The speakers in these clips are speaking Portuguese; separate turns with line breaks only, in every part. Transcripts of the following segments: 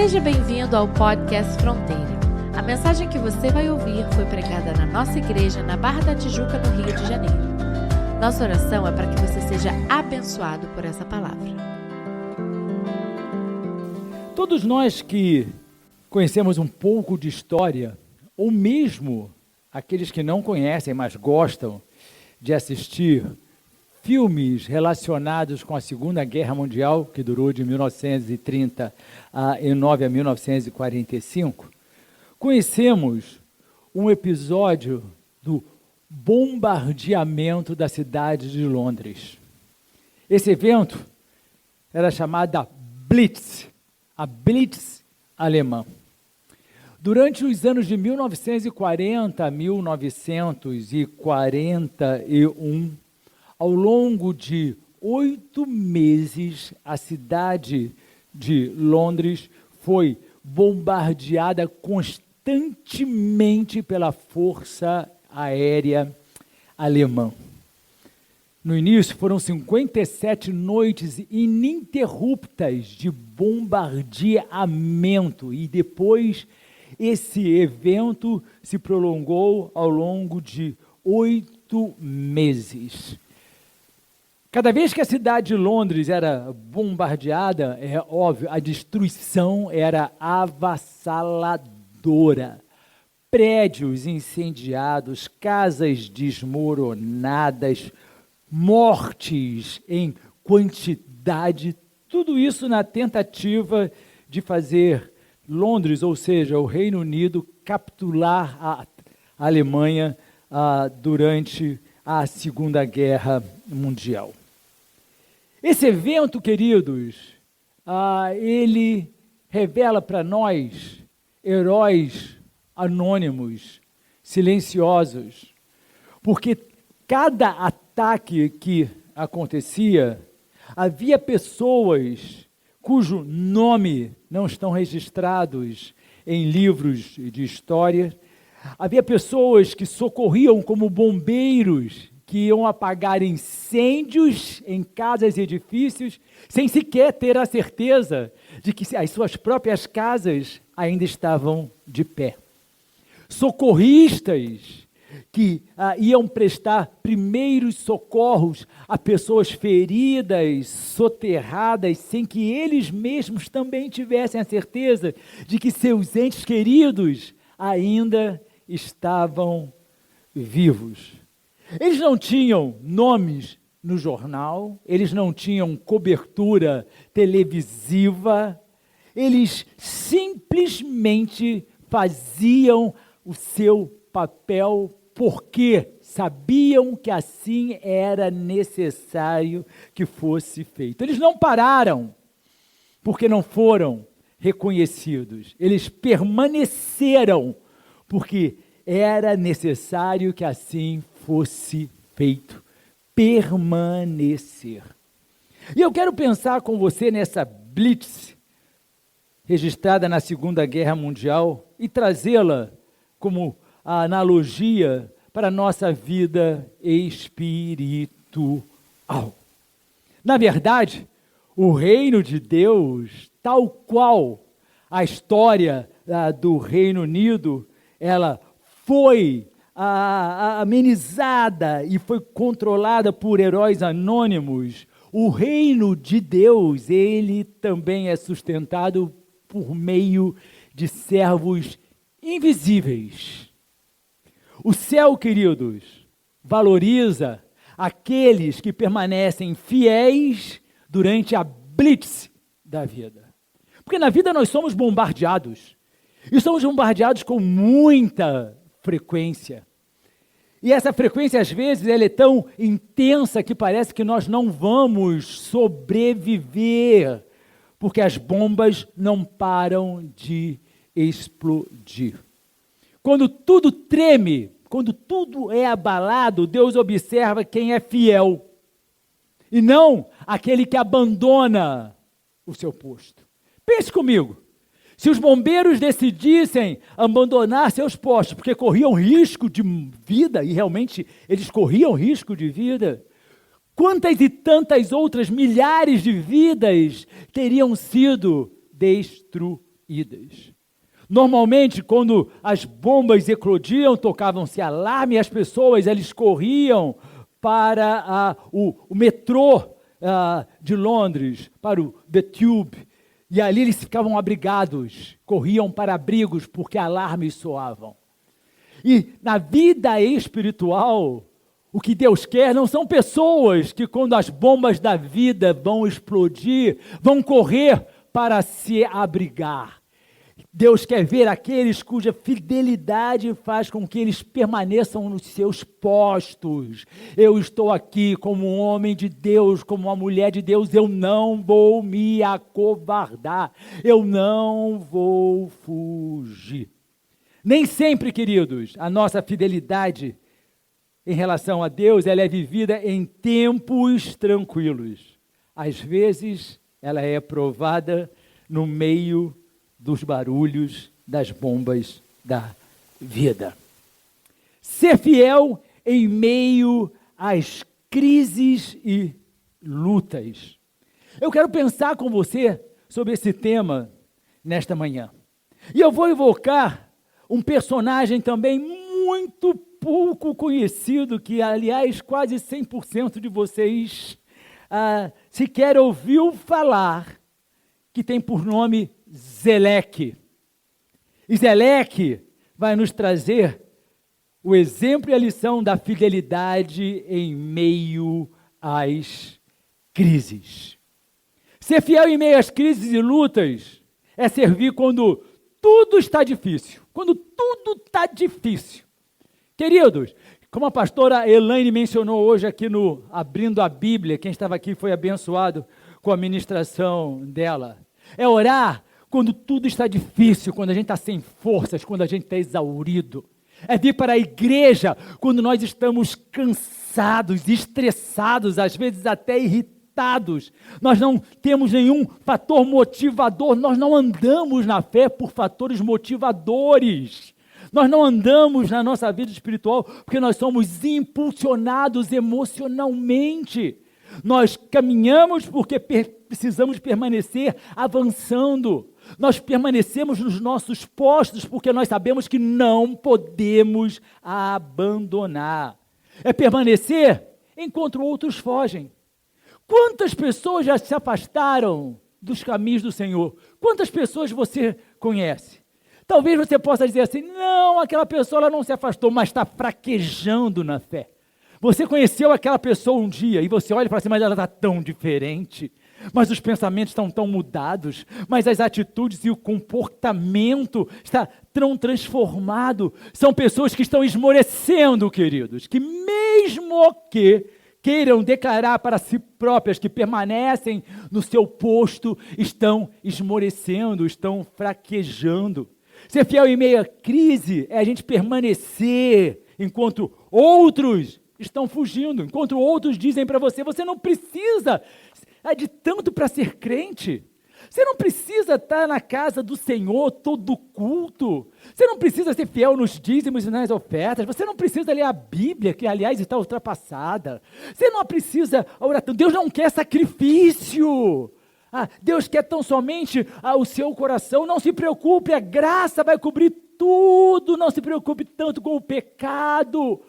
Seja bem-vindo ao podcast Fronteira. A mensagem que você vai ouvir foi pregada na nossa igreja na Barra da Tijuca, no Rio de Janeiro. Nossa oração é para que você seja abençoado por essa palavra.
Todos nós que conhecemos um pouco de história, ou mesmo aqueles que não conhecem, mas gostam de assistir filmes relacionados com a Segunda Guerra Mundial, que durou de 1939 a 1945, conhecemos um episódio do bombardeamento da cidade de Londres. Esse evento era chamado Blitz, a Blitz alemã. Durante os anos de 1940 a 1941, ao longo de 8 meses, a cidade de Londres foi bombardeada constantemente pela Força Aérea Alemã. No início, foram 57 noites ininterruptas de bombardeamento e depois esse evento se prolongou ao longo de 8 meses. Cada vez que a cidade de Londres era bombardeada, é óbvio, a destruição era avassaladora. Prédios incendiados, casas desmoronadas, mortes em quantidade, tudo isso na tentativa de fazer Londres, ou seja, o Reino Unido, capitular a Alemanha durante a Segunda Guerra Mundial. Esse evento, queridos, ele revela para nós heróis anônimos, silenciosos, porque cada ataque que acontecia, havia pessoas cujo nome não estão registrados em livros de história. Havia pessoas que socorriam como bombeiros, que iam apagar incêndios em casas e edifícios, sem sequer ter a certeza de que as suas próprias casas ainda estavam de pé. Socorristas que iam prestar primeiros socorros a pessoas feridas, soterradas, sem que eles mesmos também tivessem a certeza de que seus entes queridos ainda estavam vivos. Eles não tinham nomes no jornal, eles não tinham cobertura televisiva, eles simplesmente faziam o seu papel porque sabiam que assim era necessário que fosse feito. Eles não pararam porque não foram reconhecidos, eles permaneceram porque era necessário que assim fosse feito, permanecer. E eu quero pensar com você nessa Blitz, registrada na Segunda Guerra Mundial, e trazê-la como a analogia para a nossa vida espiritual. Na verdade, o reino de Deus, tal qual a história do Reino Unido, ela foi amenizada e foi controlada por heróis anônimos. O reino de Deus, ele também é sustentado por meio de servos invisíveis. O céu, queridos, valoriza aqueles que permanecem fiéis durante a blitz da vida. Porque na vida nós somos bombardeados. E somos bombardeados com muita frequência. E essa frequência, às vezes, ela é tão intensa que parece que nós não vamos sobreviver, porque as bombas não param de explodir. Quando tudo treme, quando tudo é abalado, Deus observa quem é fiel, e não aquele que abandona o seu posto. Pense comigo. Se os bombeiros decidissem abandonar seus postos, porque corriam risco de vida, e realmente eles corriam risco de vida, quantas e tantas outras milhares de vidas teriam sido destruídas? idas. Normalmente, quando as bombas eclodiam, tocavam-se alarme, e as pessoas eles corriam para o metrô de Londres, para o The Tube, e ali eles ficavam abrigados, corriam para abrigos porque alarmes soavam. E na vida espiritual, o que Deus quer não são pessoas que, quando as bombas da vida vão explodir, vão correr para se abrigar. Deus quer ver aqueles cuja fidelidade faz com que eles permaneçam nos seus postos. Eu estou aqui como um homem de Deus, como uma mulher de Deus, eu não vou me acovardar, eu não vou fugir. Nem sempre, queridos, a nossa fidelidade em relação a Deus, ela é vivida em tempos tranquilos. Às vezes, ela é provada no meio dos barulhos das bombas da vida. Ser fiel em meio às crises e lutas. Eu quero pensar com você sobre esse tema nesta manhã. E eu vou evocar um personagem também muito pouco conhecido, que, aliás, quase 100% de vocês sequer ouviu falar, que tem por nome Zeleque. E Zeleque vai nos trazer o exemplo e a lição da fidelidade em meio às crises. Ser fiel em meio às crises e lutas é servir quando tudo está difícil. Quando tudo está difícil. Queridos, como a pastora Elaine mencionou hoje aqui no Abrindo a Bíblia, quem estava aqui foi abençoado com a ministração dela. É orar quando tudo está difícil, quando a gente está sem forças, quando a gente está exaurido. É vir para a igreja quando nós estamos cansados, estressados, às vezes até irritados. Nós não temos nenhum fator motivador, nós não andamos na fé por fatores motivadores. Nós não andamos na nossa vida espiritual porque nós somos impulsionados emocionalmente. Nós caminhamos porque precisamos permanecer avançando. Nós permanecemos nos nossos postos porque nós sabemos que não podemos abandonar. É permanecer enquanto outros fogem. Quantas pessoas já se afastaram dos caminhos do Senhor? Quantas pessoas você conhece? Talvez você possa dizer assim, não, aquela pessoa ela não se afastou, mas está fraquejando na fé. Você conheceu aquela pessoa um dia e você olha e fala assim, mas ela está tão diferente, mas os pensamentos estão tão mudados, mas as atitudes e o comportamento está tão transformado. São pessoas que estão esmorecendo, queridos, que mesmo que queiram declarar para si próprias que permanecem no seu posto, estão esmorecendo, estão fraquejando. Ser fiel em meio à crise é a gente permanecer enquanto outros estão fugindo, enquanto outros dizem para você, você não precisa de tanto para ser crente. Você não precisa estar na casa do Senhor todo culto. Você não precisa ser fiel nos dízimos e nas ofertas. Você não precisa ler a Bíblia, que aliás está ultrapassada. Você não precisa orar tanto. Deus não quer sacrifício. Deus quer tão somente o seu coração. Não se preocupe, a graça vai cobrir tudo. Não se preocupe tanto com o pecado,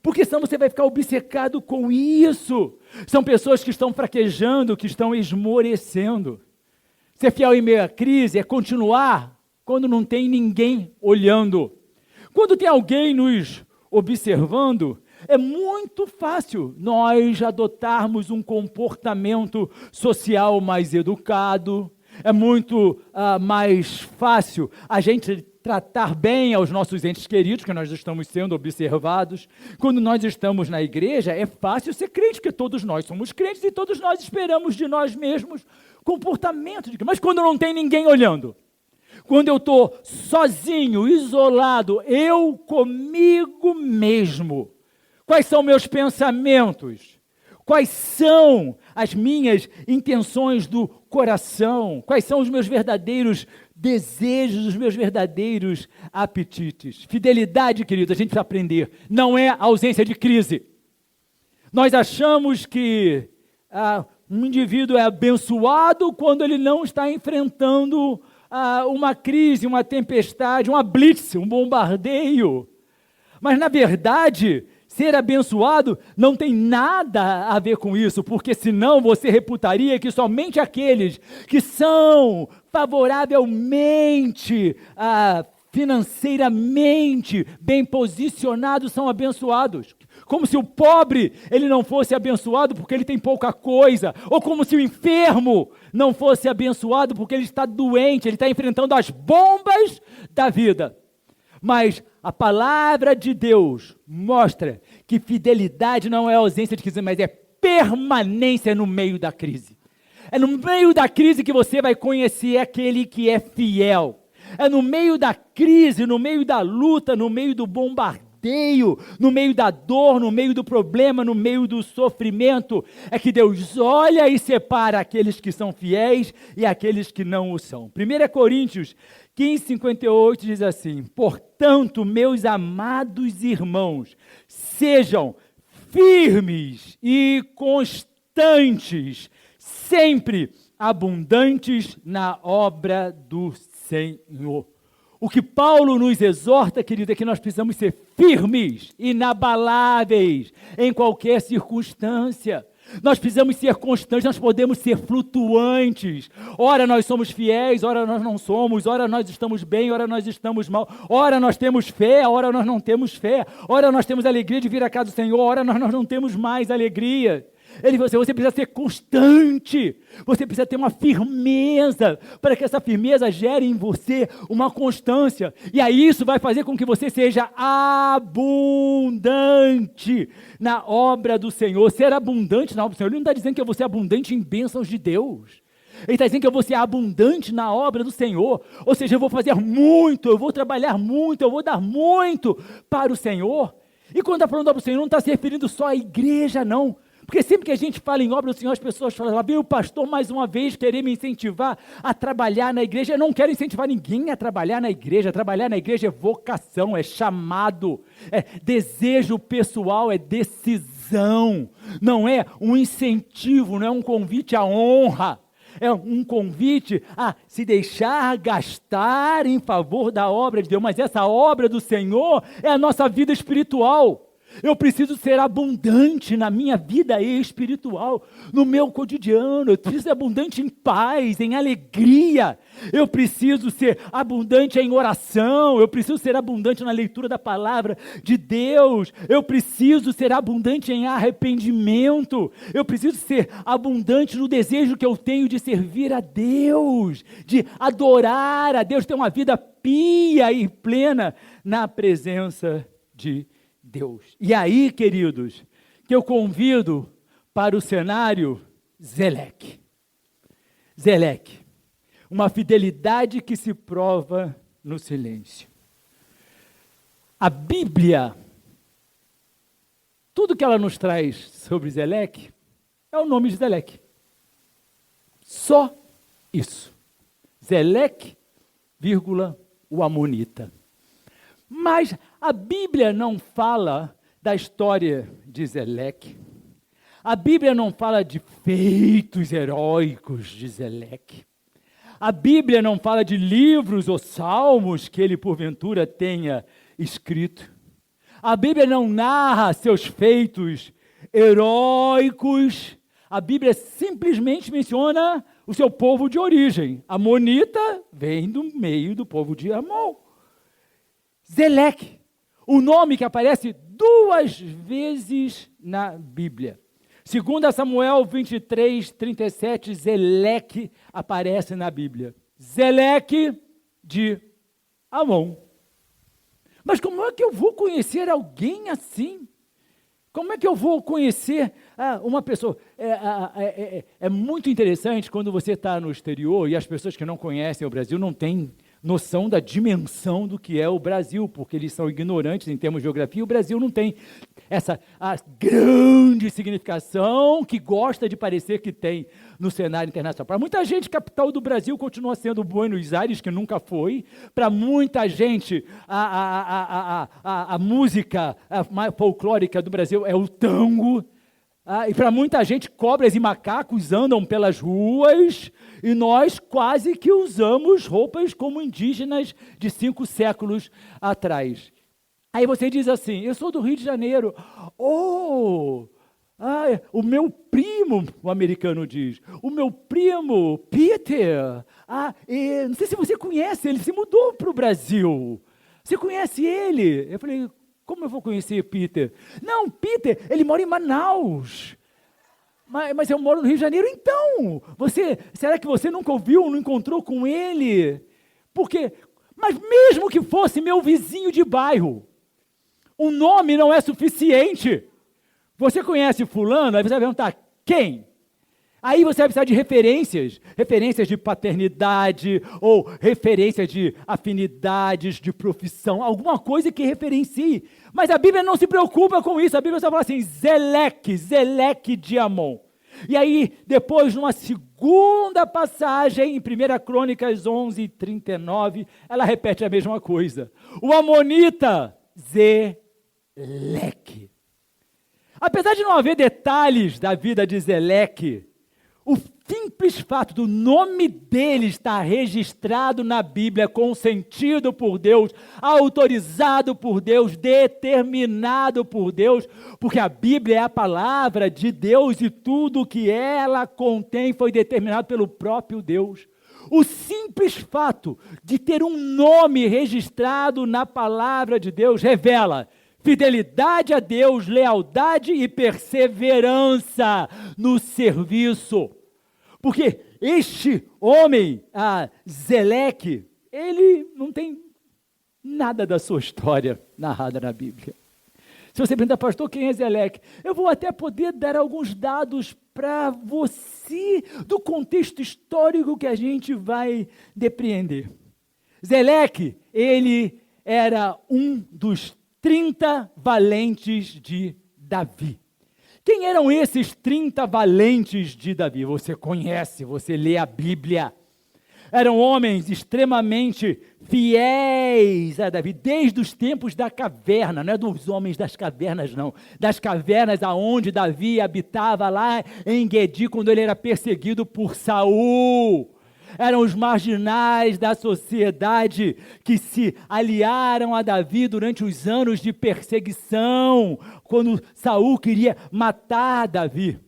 porque senão você vai ficar obcecado com isso. São pessoas que estão fraquejando, que estão esmorecendo. Ser fiel em meio à crise é continuar quando não tem ninguém olhando. Quando tem alguém nos observando, é muito fácil nós adotarmos um comportamento social mais educado. É muito mais fácil a gente tratar bem aos nossos entes queridos, que nós estamos sendo observados. Quando nós estamos na igreja, é fácil ser crente, porque todos nós somos crentes e todos nós esperamos de nós mesmos comportamento. Mas quando não tem ninguém olhando, quando eu estou sozinho, isolado, eu comigo mesmo, quais são meus pensamentos? Quais são as minhas intenções do coração? Quais são os meus verdadeiros desejos, os meus verdadeiros apetites? Fidelidade, querido, a gente precisa aprender, não é ausência de crise. Nós achamos que um indivíduo é abençoado quando ele não está enfrentando uma crise, uma tempestade, uma blitz, um bombardeio. Mas, na verdade, ser abençoado não tem nada a ver com isso, porque senão você reputaria que somente aqueles que são favoravelmente, financeiramente bem posicionados são abençoados. Como se o pobre ele não fosse abençoado porque ele tem pouca coisa, ou como se o enfermo não fosse abençoado porque ele está doente, ele está enfrentando as bombas da vida. Mas a palavra de Deus mostra que fidelidade não é ausência de crise, mas é permanência no meio da crise. É no meio da crise que você vai conhecer aquele que é fiel. É no meio da crise, no meio da luta, no meio do bombardeio, no meio da dor, no meio do problema, no meio do sofrimento, é que Deus olha e separa aqueles que são fiéis e aqueles que não o são. 1 Coríntios 15:58 diz assim: portanto, meus amados irmãos, sejam firmes e constantes, sempre abundantes na obra do Senhor. O que Paulo nos exorta, querido, é que nós precisamos ser firmes, inabaláveis, em qualquer circunstância. Nós precisamos ser constantes, nós podemos ser flutuantes. Ora nós somos fiéis, ora nós não somos, ora nós estamos bem, ora nós estamos mal, ora nós temos fé, ora nós não temos fé, ora nós temos alegria de vir à casa do Senhor, ora nós não temos mais alegria. Ele falou assim, você precisa ser constante, você precisa ter uma firmeza, para que essa firmeza gere em você uma constância, e aí isso vai fazer com que você seja abundante na obra do Senhor. Ser abundante na obra do Senhor, ele não está dizendo que eu vou ser abundante em bênçãos de Deus, ele está dizendo que eu vou ser abundante na obra do Senhor, ou seja, eu vou fazer muito, eu vou trabalhar muito, eu vou dar muito para o Senhor. E quando está falando da obra do Senhor, não está se referindo só à igreja, não. Porque sempre que a gente fala em obra do Senhor, as pessoas falam, lá veio o pastor mais uma vez querer me incentivar a trabalhar na igreja. Eu não quero incentivar ninguém a trabalhar na igreja. Trabalhar na igreja é vocação, é chamado, é desejo pessoal, é decisão. Não é um incentivo, não é um convite à honra. É um convite a se deixar gastar em favor da obra de Deus. Mas essa obra do Senhor é a nossa vida espiritual. Eu preciso ser abundante na minha vida espiritual, no meu cotidiano. Eu preciso ser abundante em paz, em alegria. Eu preciso ser abundante em oração. Eu preciso ser abundante na leitura da palavra de Deus. Eu preciso ser abundante em arrependimento. Eu preciso ser abundante no desejo que eu tenho de servir a Deus, de adorar a Deus, ter uma vida pia e plena na presença de Deus. E aí, queridos, que eu convido para o cenário Zeleque. Zeleque, uma fidelidade que se prova no silêncio. A Bíblia, tudo que ela nos traz sobre Zeleque, é o nome de Zeleque. Só isso. Zeleque, vírgula, o Amonita. Mas a Bíblia não fala da história de Zeleque. A Bíblia não fala de feitos heróicos de Zeleque. A Bíblia não fala de livros ou salmos que ele porventura tenha escrito. A Bíblia não narra seus feitos heróicos. A Bíblia simplesmente menciona o seu povo de origem. Amonita vem do meio do povo de Amon. Zeleque, o nome que aparece 2 vezes na Bíblia. 2 Samuel 23:37, Zeleque aparece na Bíblia. Zeleque de Amon. Mas como é que eu vou conhecer alguém assim? Como é que eu vou conhecer uma pessoa? É muito interessante quando você está no exterior e as pessoas que não conhecem o Brasil não têm noção da dimensão do que é o Brasil, porque eles são ignorantes em termos de geografia. O Brasil não tem a grande significação que gosta de parecer que tem no cenário internacional. Para muita gente, a capital do Brasil continua sendo Buenos Aires, que nunca foi. Para muita gente, a música folclórica do Brasil é o tango. E para muita gente, cobras e macacos andam pelas ruas e nós quase que usamos roupas como indígenas de 5 séculos atrás. Aí você diz assim, eu sou do Rio de Janeiro. O meu primo, o americano diz, o meu primo, Peter, não sei se você conhece, ele se mudou para o Brasil. Você conhece ele? Eu falei, como eu vou conhecer Peter? Não, Peter, ele mora em Manaus. Mas eu moro no Rio de Janeiro, então. Será que você nunca ouviu, não encontrou com ele? Mas mesmo que fosse meu vizinho de bairro, o nome não é suficiente. Você conhece fulano? Aí você vai perguntar, quem? Aí você vai precisar de referências de paternidade, ou referências de afinidades, de profissão, alguma coisa que referencie. Mas a Bíblia não se preocupa com isso, a Bíblia só fala assim, Zeleque de Amon. E aí, depois, numa segunda passagem, em 1 Crônicas 11:39, ela repete a mesma coisa. O amonita, Zeleque. Apesar de não haver detalhes da vida de Zeleque, o simples fato do nome dele estar registrado na Bíblia, consentido por Deus, autorizado por Deus, determinado por Deus, porque a Bíblia é a palavra de Deus e tudo que ela contém foi determinado pelo próprio Deus. O simples fato de ter um nome registrado na palavra de Deus revela fidelidade a Deus, lealdade e perseverança no serviço. Porque este homem, Zeleque, ele não tem nada da sua história narrada na Bíblia. Se você perguntar, pastor, quem é Zeleque? Eu vou até poder dar alguns dados para você do contexto histórico que a gente vai depreender. Zeleque, ele era um dos 30 valentes de Davi. Quem eram esses 30 valentes de Davi? Você conhece, você lê a Bíblia. Eram homens extremamente fiéis a Davi, desde os tempos da caverna, não é dos homens das cavernas não, das cavernas aonde Davi habitava lá em Guedi, quando ele era perseguido por Saul. Eram os marginais da sociedade que se aliaram a Davi durante os anos de perseguição, quando Saul queria matar Davi.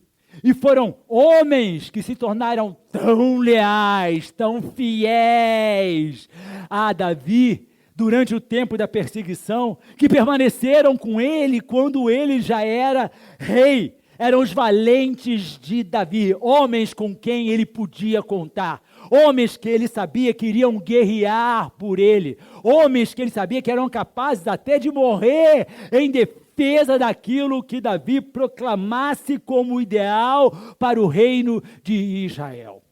E foram homens que se tornaram tão leais, tão fiéis a Davi durante o tempo da perseguição, que permaneceram com ele quando ele já era rei. Eram os valentes de Davi, homens com quem ele podia contar, homens que ele sabia que iriam guerrear por ele, homens que ele sabia que eram capazes até de morrer em defesa daquilo que Davi proclamasse como ideal para o reino de Israel.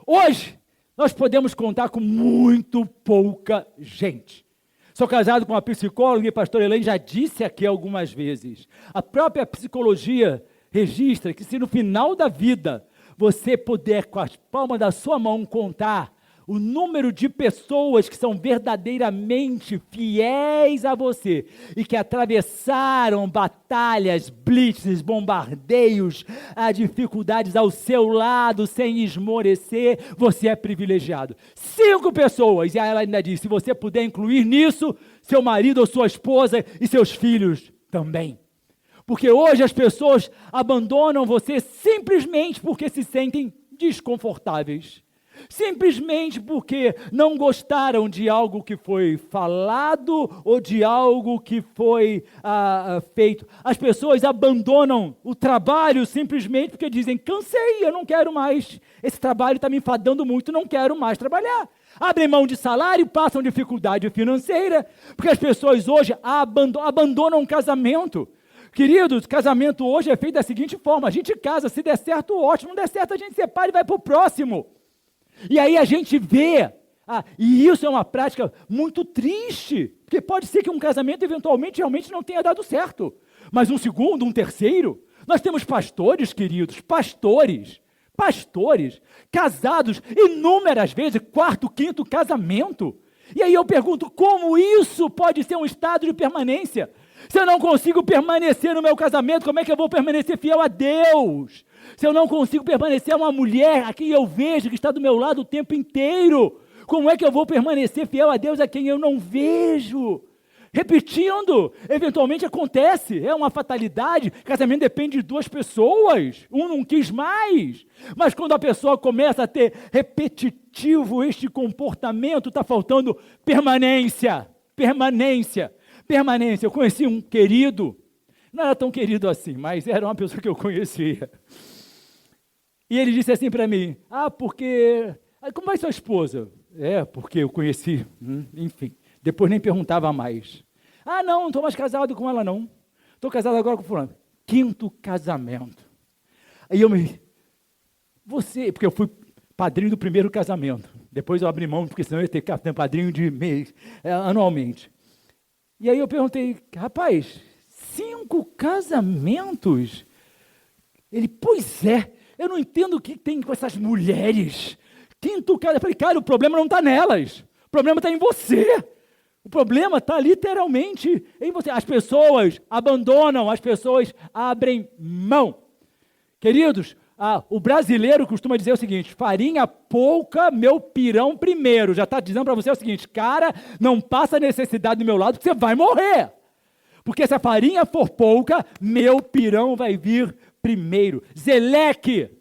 Hoje, nós podemos contar com muito pouca gente. Sou casado com uma psicóloga e a pastora Elaine já disse aqui algumas vezes. A própria psicologia registra que se no final da vida você puder com as palmas da sua mão contar o número de pessoas que são verdadeiramente fiéis a você e que atravessaram batalhas, blitzes, bombardeios, dificuldades ao seu lado sem esmorecer, você é privilegiado. 5 pessoas, e ela ainda diz, se você puder incluir nisso, seu marido ou sua esposa e seus filhos também. Porque hoje as pessoas abandonam você simplesmente porque se sentem desconfortáveis. Simplesmente porque não gostaram de algo que foi falado ou de algo que foi feito. As pessoas abandonam o trabalho simplesmente porque dizem, cansei, eu não quero mais. Esse trabalho está me enfadando muito, não quero mais trabalhar. Abrem mão de salário, passam dificuldade financeira, porque as pessoas hoje abandonam o casamento. Queridos, casamento hoje é feito da seguinte forma, a gente casa, se der certo, ótimo, não der certo, a gente separa e vai para o próximo. E aí a gente vê, e isso é uma prática muito triste, porque pode ser que um casamento eventualmente realmente não tenha dado certo, mas um segundo, um terceiro, nós temos pastores, queridos, pastores, casados inúmeras vezes, 4º, 5º casamento, e aí eu pergunto, como isso pode ser um estado de permanência? Se eu não consigo permanecer no meu casamento, como é que eu vou permanecer fiel a Deus? Se eu não consigo permanecer uma mulher a quem eu vejo que está do meu lado o tempo inteiro, como é que eu vou permanecer fiel a Deus a quem eu não vejo? Repetindo, eventualmente acontece, é uma fatalidade, casamento depende de duas pessoas, um não quis mais, mas quando a pessoa começa a ter repetitivo este comportamento, está faltando permanência. Eu conheci um querido, não era tão querido assim, mas era uma pessoa que eu conhecia, e ele disse assim para mim, porque, como vai sua esposa? Porque eu conheci, enfim, depois nem perguntava mais. Não estou mais casado com ela não, estou casado agora com fulano. 5º casamento. Aí porque eu fui padrinho do primeiro casamento, depois eu abri mão, porque senão eu ia ter padrinho de mês, anualmente. E aí eu perguntei, rapaz, 5 casamentos? Ele, pois é, eu não entendo o que tem com essas mulheres. 5º casamento, eu falei, cara, o problema não está nelas, o problema está em você. O problema está literalmente em você. As pessoas abandonam, as pessoas abrem mão. Queridos, o brasileiro costuma dizer o seguinte, farinha pouca, meu pirão primeiro. Já está dizendo para você o seguinte, cara, não passa necessidade do meu lado, que você vai morrer. Porque se a farinha for pouca, meu pirão vai vir primeiro. Zeleque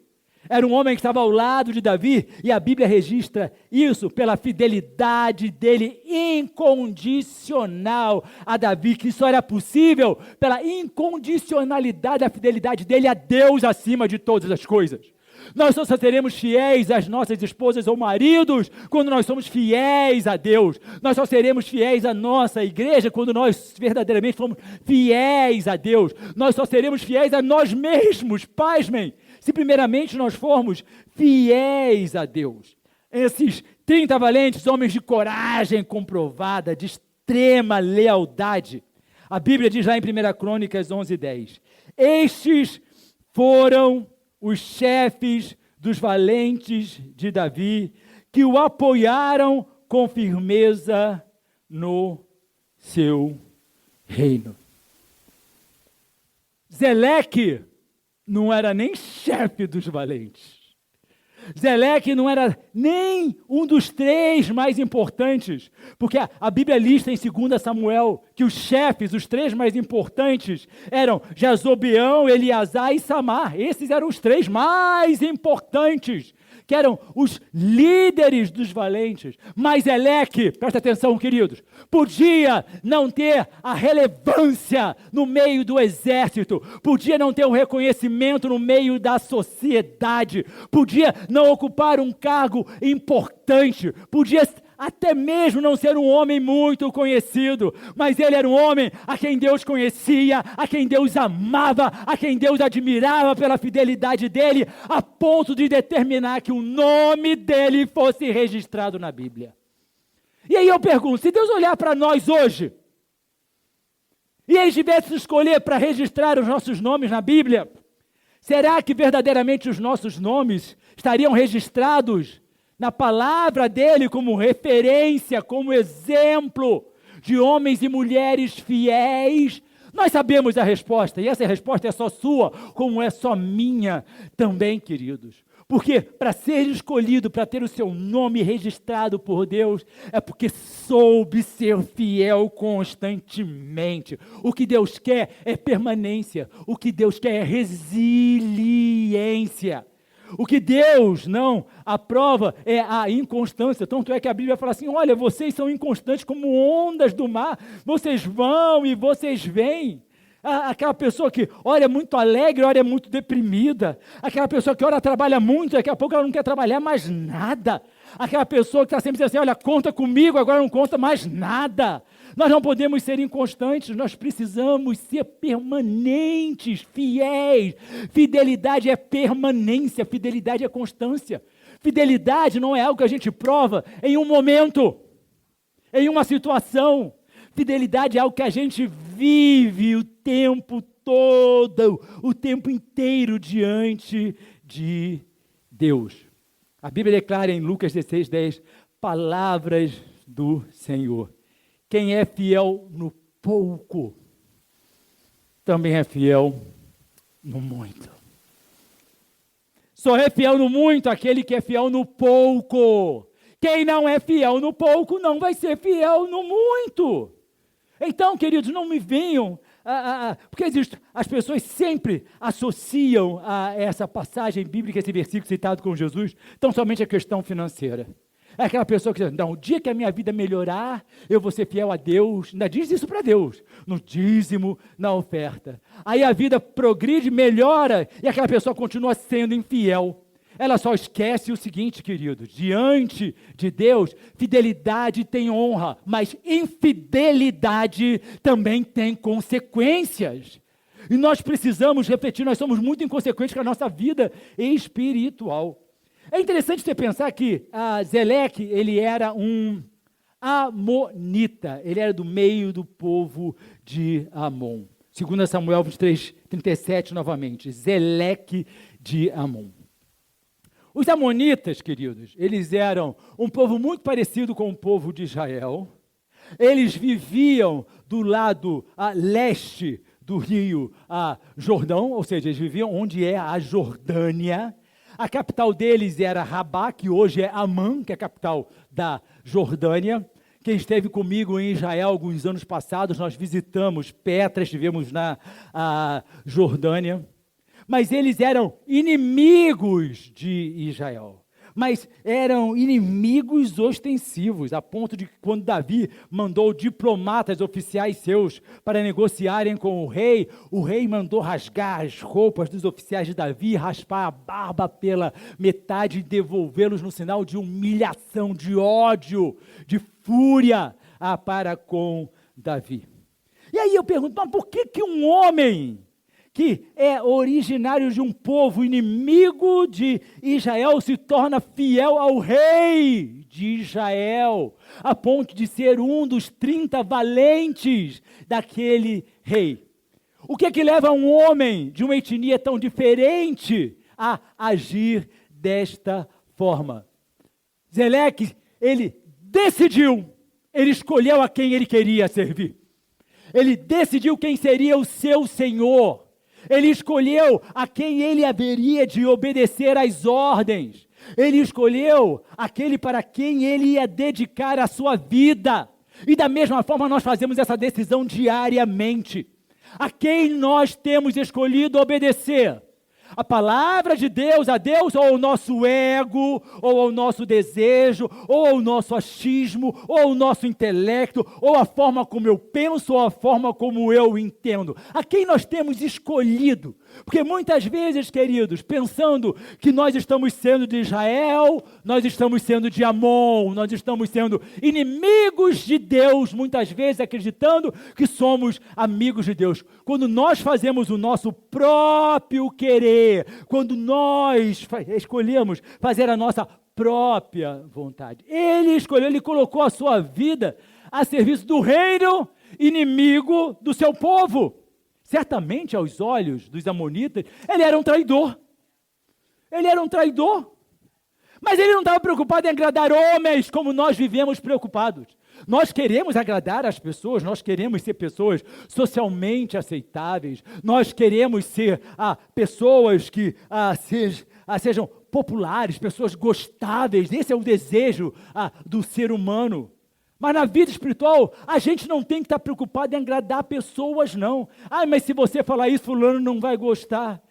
era um homem que estava ao lado de Davi, e a Bíblia registra isso pela fidelidade dele incondicional a Davi, que isso era possível pela incondicionalidade da fidelidade dele a Deus acima de todas as coisas. Nós só seremos fiéis às nossas esposas ou maridos quando nós somos fiéis a Deus. Nós só seremos fiéis à nossa igreja quando nós verdadeiramente formos fiéis a Deus. Nós só seremos fiéis a nós mesmos, pasmem, se primeiramente nós formos fiéis a Deus. Esses 30 valentes, homens de coragem comprovada, de extrema lealdade. A Bíblia diz lá em 1 Crônicas 11:10, estes foram os chefes dos valentes de Davi, que o apoiaram com firmeza no seu reino. Zeleque não era nem chefe dos valentes. Zeleque não era nem um dos 3 mais importantes, porque a Bíblia lista em 2 Samuel que os chefes, os 3 mais importantes, eram Jazobeão, Eleazar e Samar. Esses eram os 3 mais importantes, que eram os líderes dos valentes. Mas Zeleque, presta atenção, queridos, podia não ter a relevância no meio do exército, podia não ter um reconhecimento no meio da sociedade, podia não ocupar um cargo importante, podia até mesmo não ser um homem muito conhecido, mas ele era um homem a quem Deus conhecia, a quem Deus amava, a quem Deus admirava pela fidelidade dele, a ponto de determinar que o nome dele fosse registrado na Bíblia. E aí eu pergunto, se Deus olhar para nós hoje, e ele tivesse escolher para registrar os nossos nomes na Bíblia, será que verdadeiramente os nossos nomes estariam registrados na palavra dele como referência, como exemplo de homens e mulheres fiéis? Nós sabemos a resposta, e essa resposta é só sua, como é só minha também, queridos. Porque para ser escolhido, para ter o seu nome registrado por Deus, é porque soube ser fiel constantemente. O que Deus quer é permanência, o que Deus quer é resiliência. O que Deus não aprova é a inconstância. Tanto é que a Bíblia fala assim, olha, vocês são inconstantes como ondas do mar, vocês vão e vocês vêm. Aquela pessoa que ora é muito alegre, ora é muito deprimida. Aquela pessoa que ora trabalha muito, daqui a pouco ela não quer trabalhar mais nada. Aquela pessoa que está sempre dizendo assim, olha, conta comigo, agora não conta mais nada. Nós não podemos ser inconstantes, nós precisamos ser permanentes, fiéis. Fidelidade é permanência, fidelidade é constância. Fidelidade não é algo que a gente prova em um momento, em uma situação. Fidelidade é algo que a gente vive o tempo todo, o tempo inteiro diante de Deus. A Bíblia declara em Lucas 16:10, palavras do Senhor. Quem é fiel no pouco, também é fiel no muito. Só é fiel no muito aquele que é fiel no pouco. Quem não é fiel no pouco não vai ser fiel no muito. Então, queridos, não me venham, porque as pessoas sempre associam a essa passagem bíblica, esse versículo citado com Jesus, tão somente a questão financeira. É aquela pessoa que diz, não, o dia que a minha vida melhorar, eu vou ser fiel a Deus. Ainda diz isso para Deus, no dízimo, na oferta. Aí a vida progride, melhora, e aquela pessoa continua sendo infiel. Ela só esquece o seguinte, queridos, diante de Deus, fidelidade tem honra, mas infidelidade também tem consequências. E nós precisamos refletir, nós somos muito inconsequentes com a nossa vida espiritual. É interessante você pensar que Zeleque, ele era um amonita, ele era do meio do povo de Amon. 2 Samuel 23, 37, novamente, Zeleque de Amon. Os amonitas, queridos, eles eram um povo muito parecido com o povo de Israel. Eles viviam do lado leste do rio Jordão, ou seja, eles viviam onde é a Jordânia. A capital deles era Rabá, que hoje é Amã, que é a capital da Jordânia. Quem esteve comigo em Israel alguns anos passados, nós visitamos Petra, estivemos na Jordânia. Mas eles eram inimigos de Israel. Mas eram inimigos ostensivos, a ponto de que quando Davi mandou diplomatas oficiais seus para negociarem com o rei mandou rasgar as roupas dos oficiais de Davi, raspar a barba pela metade e devolvê-los no sinal de humilhação, de ódio, de fúria para com Davi. E aí eu pergunto, mas por que um homem que é originário de um povo inimigo de Israel, se torna fiel ao rei de Israel, a ponto de ser um dos 30 valentes daquele rei? O que é que leva um homem de uma etnia tão diferente a agir desta forma? Zeleque, ele decidiu, ele escolheu a quem ele queria servir. Ele decidiu quem seria o seu senhor. Ele escolheu a quem ele haveria de obedecer às ordens. Ele escolheu aquele para quem ele ia dedicar a sua vida. E da mesma forma nós fazemos essa decisão diariamente. A quem nós temos escolhido obedecer? A palavra de Deus, a Deus, ou ao nosso ego, ou ao nosso desejo, ou ao nosso achismo, ou ao nosso intelecto, ou a forma como eu penso, ou a forma como eu entendo. A quem nós temos escolhido? Porque muitas vezes, queridos, pensando que nós estamos sendo de Israel, nós estamos sendo de Amon, nós estamos sendo inimigos de Deus, muitas vezes acreditando que somos amigos de Deus. Quando nós fazemos o nosso próprio querer, quando nós escolhemos fazer a nossa própria vontade, ele escolheu, ele colocou a sua vida a serviço do reino inimigo do seu povo. Certamente, aos olhos dos amonitas, ele era um traidor. Ele era um traidor. Mas ele não estava preocupado em agradar homens como nós vivemos preocupados. Nós queremos agradar as pessoas, nós queremos ser pessoas socialmente aceitáveis, nós queremos ser pessoas que sejam populares, pessoas gostáveis. Esse é o desejo do ser humano. Mas na vida espiritual, a gente não tem que estar preocupado em agradar pessoas, não. Mas se você falar isso, fulano não vai gostar.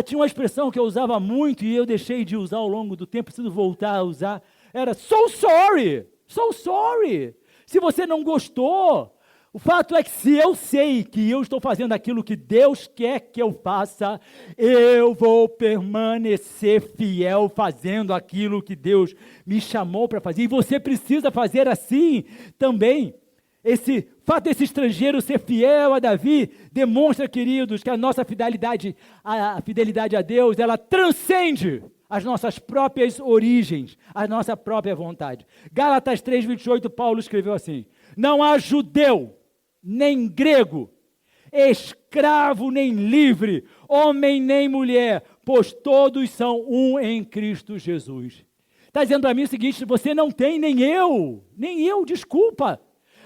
Tinha uma expressão que eu usava muito e eu deixei de usar ao longo do tempo, preciso voltar a usar. Era so sorry, so sorry. Se você não gostou, o fato é que se eu sei que eu estou fazendo aquilo que Deus quer que eu faça, eu vou permanecer fiel fazendo aquilo que Deus me chamou para fazer. E você precisa fazer assim também. Esse fato desse estrangeiro ser fiel a Davi demonstra, queridos, que a nossa fidelidade a Deus, ela transcende as nossas próprias origens, a nossa própria vontade. Gálatas 3:28, Paulo escreveu assim: não há judeu, nem grego, escravo nem livre, homem nem mulher, pois todos são um em Cristo Jesus. Está dizendo para mim o seguinte: você não tem, nem eu, desculpa.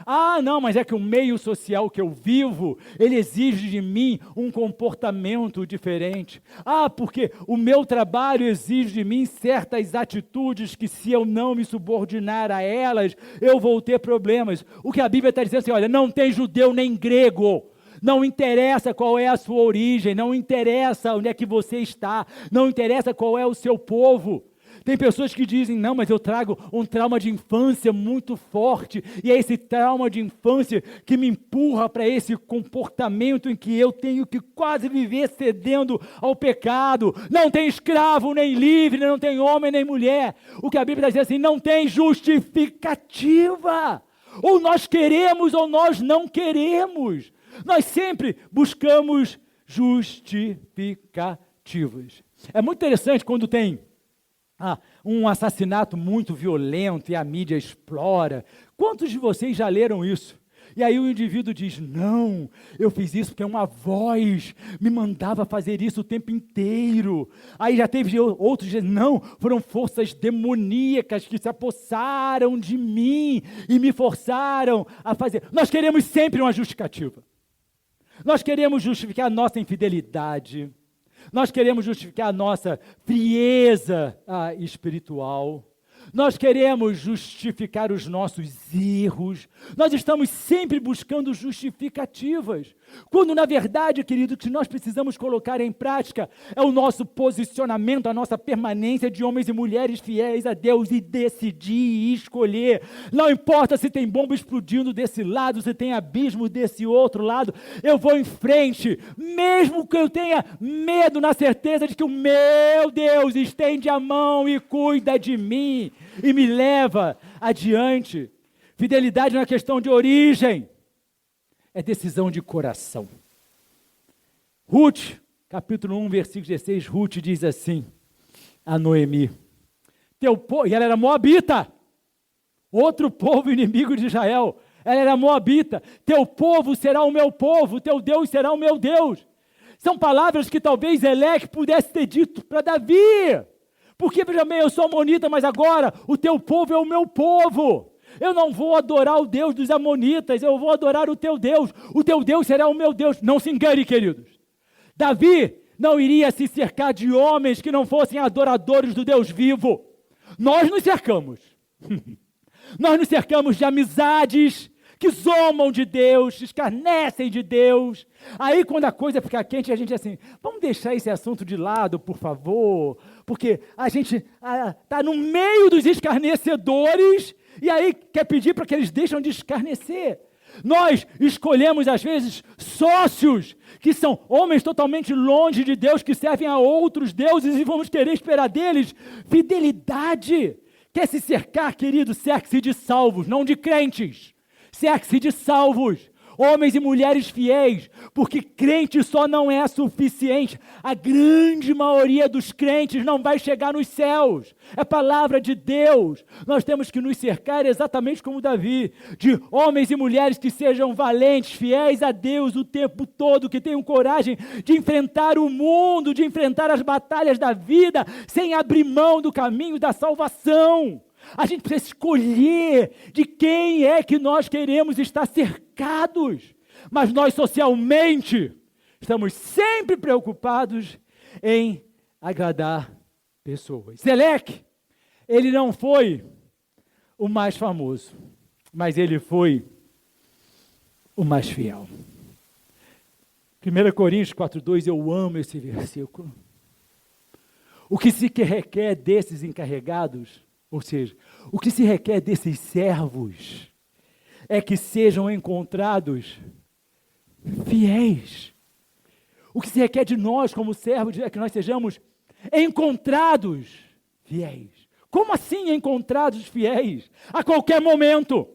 Ah, não, mas é que o meio social que eu vivo, ele exige de mim um comportamento diferente. Ah, porque o meu trabalho exige de mim certas atitudes que, se eu não me subordinar a elas, eu vou ter problemas. O que a Bíblia está dizendo assim, olha, não tem judeu nem grego. Não interessa qual é a sua origem, não interessa onde é que você está, não interessa qual é o seu povo. Tem pessoas que dizem, não, mas eu trago um trauma de infância muito forte, e é esse trauma de infância que me empurra para esse comportamento em que eu tenho que quase viver cedendo ao pecado. Não tem escravo nem livre, não tem homem nem mulher. O que a Bíblia diz assim, não tem justificativa. Ou nós queremos ou nós não queremos. Nós sempre buscamos justificativas. É muito interessante quando tem um assassinato muito violento e a mídia explora. Quantos de vocês já leram isso? E aí o indivíduo diz, não, eu fiz isso porque uma voz me mandava fazer isso o tempo inteiro. Aí já teve outros que dizem, não, foram forças demoníacas que se apossaram de mim e me forçaram a fazer. Nós queremos sempre uma justificativa. Nós queremos justificar a nossa infidelidade. Nós queremos justificar a nossa frieza espiritual. Nós queremos justificar os nossos erros. Nós estamos sempre buscando justificativas. Quando, na verdade, querido, o que nós precisamos colocar em prática é o nosso posicionamento, a nossa permanência de homens e mulheres fiéis a Deus e decidir e escolher. Não importa se tem bomba explodindo desse lado, se tem abismo desse outro lado, eu vou em frente, mesmo que eu tenha medo, na certeza de que o meu Deus estende a mão e cuida de mim e me leva adiante. Fidelidade não é questão de origem, é decisão de coração. Ruth, capítulo 1, versículo 16, Ruth diz assim a Noemi, e ela era moabita, outro povo inimigo de Israel, ela era moabita, teu povo será o meu povo, teu Deus será o meu Deus. São palavras que talvez Eleque pudesse ter dito para Davi, porque veja bem, eu sou amonita, mas agora o teu povo é o meu povo. Eu não vou adorar o Deus dos amonitas, eu vou adorar o teu Deus será o meu Deus. Não se engane, queridos. Davi não iria se cercar de homens que não fossem adoradores do Deus vivo. Nós nos cercamos. Nós nos cercamos de amizades que zombam de Deus, escarnecem de Deus. Aí quando a coisa fica quente, a gente assim, vamos deixar esse assunto de lado, por favor, porque a gente está no meio dos escarnecedores, e aí quer pedir para que eles deixem de escarnecer. Nós escolhemos, às vezes, sócios que são homens totalmente longe de Deus, que servem a outros deuses, e vamos querer esperar deles fidelidade. Quer se cercar, querido? Cerque-se de salvos, não de crentes. Cerque-se de salvos, homens e mulheres fiéis, porque crente só não é suficiente. A grande maioria dos crentes não vai chegar nos céus. É palavra de Deus. Nós temos que nos cercar exatamente como Davi, de homens e mulheres que sejam valentes, fiéis a Deus o tempo todo, que tenham coragem de enfrentar o mundo, de enfrentar as batalhas da vida, sem abrir mão do caminho da salvação. A gente precisa escolher de quem é que nós queremos estar cercados. Mas nós socialmente estamos sempre preocupados em agradar pessoas. Eleque, ele não foi o mais famoso, mas ele foi o mais fiel. 1 Coríntios 4:2, eu amo esse versículo. O que se requer desses encarregados, ou seja, o que se requer desses servos é que sejam encontrados fiéis. O que se requer de nós como servos é que nós sejamos encontrados fiéis. Como assim encontrados fiéis? A qualquer momento.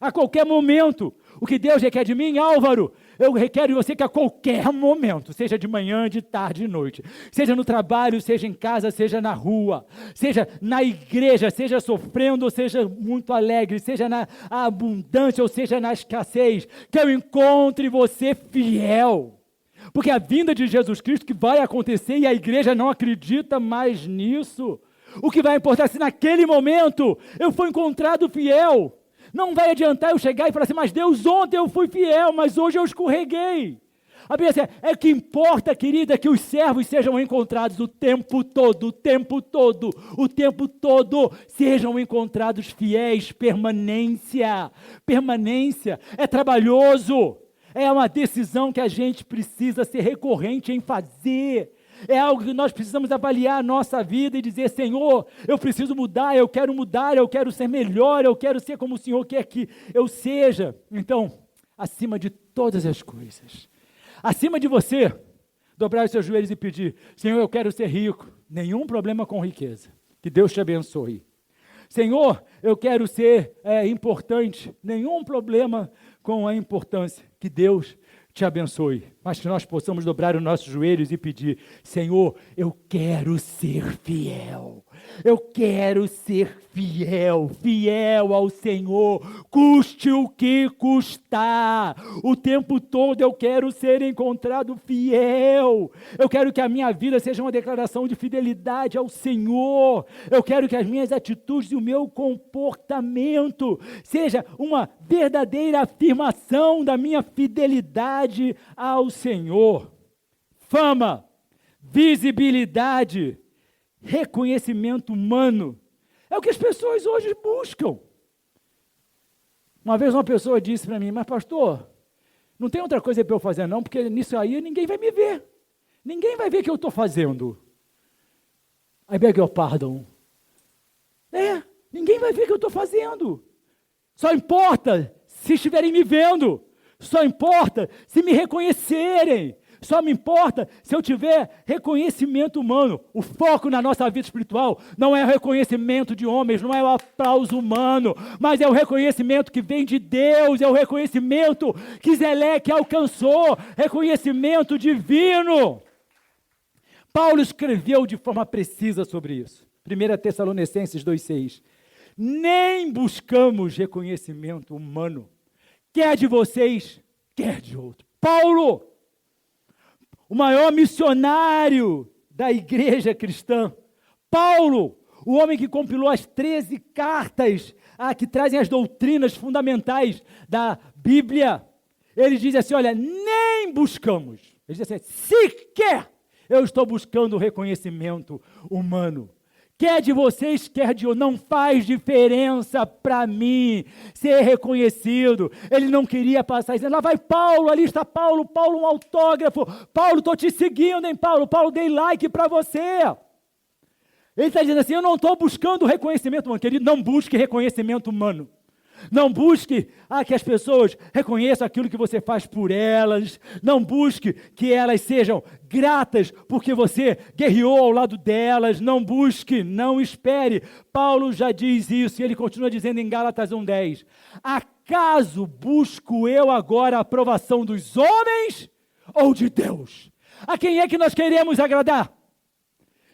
A qualquer momento. O que Deus requer de mim, Álvaro, eu requero de você que a qualquer momento, seja de manhã, de tarde, de noite, seja no trabalho, seja em casa, seja na rua, seja na igreja, seja sofrendo ou seja muito alegre, seja na abundância ou seja na escassez, que eu encontre você fiel. Porque a vinda de Jesus Cristo que vai acontecer e a igreja não acredita mais nisso. O que vai importar se naquele momento eu for encontrado fiel. Não vai adiantar eu chegar e falar assim, mas Deus, ontem eu fui fiel, mas hoje eu escorreguei. A Bíblia diz, é que importa, querida, que os servos sejam encontrados o tempo todo, sejam encontrados fiéis, permanência, é trabalhoso, é uma decisão que a gente precisa ser recorrente em fazer, é algo que nós precisamos avaliar a nossa vida e dizer, Senhor, eu preciso mudar, eu quero ser melhor, eu quero ser como o Senhor quer que eu seja. Então, acima de todas as coisas, acima de você, dobrar os seus joelhos e pedir, Senhor, eu quero ser rico, nenhum problema com riqueza, que Deus te abençoe. Senhor, eu quero ser importante, nenhum problema com a importância, que Deus te abençoe. Mas que nós possamos dobrar os nossos joelhos e pedir, Senhor, eu quero ser fiel. Eu quero ser fiel ao Senhor, custe o que custar. O tempo todo eu quero ser encontrado fiel. Eu quero que a minha vida seja uma declaração de fidelidade ao Senhor. Eu quero que as minhas atitudes e o meu comportamento seja uma verdadeira afirmação da minha fidelidade ao Senhor. Fama, visibilidade, reconhecimento humano, é o que as pessoas hoje buscam. Uma vez uma pessoa disse para mim, mas pastor, não tem outra coisa para eu fazer não, porque nisso aí ninguém vai me ver. Ninguém vai ver o que eu estou fazendo. I beg your pardon. Ninguém vai ver o que eu estou fazendo. Só importa se estiverem me vendo. Só importa se me reconhecerem. Só me importa se eu tiver reconhecimento humano. O foco na nossa vida espiritual não é o reconhecimento de homens, não é o aplauso humano, mas é o reconhecimento que vem de Deus, é o reconhecimento que Zeleque alcançou, reconhecimento divino. Paulo escreveu de forma precisa sobre isso. 1 Tessalonicenses 2,6. Nem buscamos reconhecimento humano, quer de vocês, quer de outro. Paulo, o maior missionário da igreja cristã. Paulo, o homem que compilou as 13 cartas que trazem as doutrinas fundamentais da Bíblia. Ele diz assim, olha, nem buscamos. Ele diz assim, sequer eu estou buscando o reconhecimento humano. Quer de vocês, quer de outro, não faz diferença para mim ser reconhecido. Ele não queria passar dizendo, lá vai Paulo, ali está Paulo, um autógrafo. Paulo, estou te seguindo, hein, Paulo? Paulo, dei like para você. Ele está dizendo assim, eu não estou buscando reconhecimento humano. Querido, não busque reconhecimento humano. Não busque que as pessoas reconheçam aquilo que você faz por elas. Não busque que elas sejam gratas porque você guerreou ao lado delas. Não busque, não espere. Paulo já diz isso e ele continua dizendo em Gálatas 1:10. Acaso busco eu agora a aprovação dos homens ou de Deus? A quem é que nós queremos agradar?